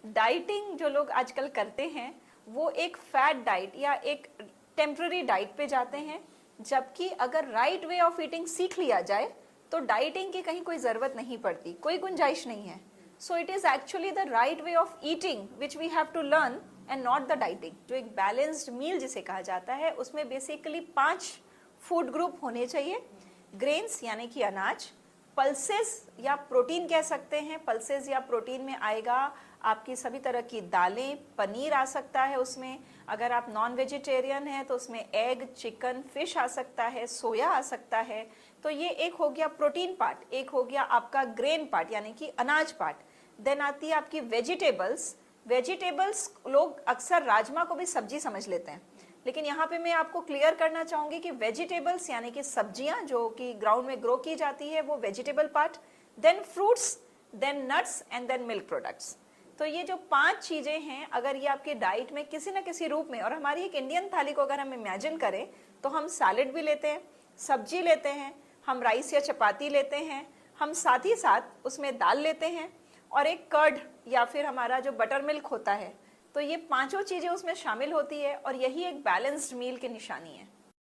Dieting जो लोग आजकल करते हैं वो एक फैट डाइट या एक टेम्पररी डाइट पे जाते हैं, जबकि अगर राइट वे ऑफ ईटिंग सीख लिया जाए तो डाइटिंग की कहीं कोई ज़रूरत नहीं पड़ती, कोई गुंजाइश नहीं है. So it is actually the right way of eating which we have to learn and not the dieting. जो एक बैलेंस्ड मील जिसे कहा जाता है उसमें बेसिकली 5 फूड ग्रुप होने चाहिए. ग्रेन्स यानी कि अनाज, पल्सेस या प्रोटीन कह सकते हैं, पल्सेस या प्रोटीन में आएगा आपकी सभी तरह की दालें, पनीर आ सकता है उसमें. अगर आप नॉन वेजिटेरियन हैं तो उसमें एग, चिकन, फिश आ सकता है, सोया आ सकता है. तो ये एक हो गया प्रोटीन पार्ट, एक हो गया आपका ग्रेन पार्ट यानी कि अनाज पार्ट. देन आती है आपकी वेजिटेबल्स. वेजिटेबल्स लोग अक्सर राजमा को भी सब्जी समझ लेते हैं, लेकिन यहाँ पे मैं आपको क्लियर करना चाहूँगी कि वेजिटेबल्स यानी कि सब्जियाँ जो कि ग्राउंड में ग्रो की जाती है वो vegetable part. Then fruits, then nuts and then milk products. तो ये जो 5 चीज़ें हैं, अगर ये आपके डाइट में किसी न किसी रूप में, और हमारी एक इंडियन थाली को अगर हम इमेजिन करें तो हम सैलेड भी लेते हैं, सब्जी लेते हैं, हम राइस या चपाती लेते हैं, हम साथ ही साथ उसमें दाल लेते हैं और एक कर्ड या फिर हमारा जो बटर मिल्क होता है. तो ये 5 चीज़ें उसमें शामिल होती है और यही एक बैलेंस्ड मील की निशानी है.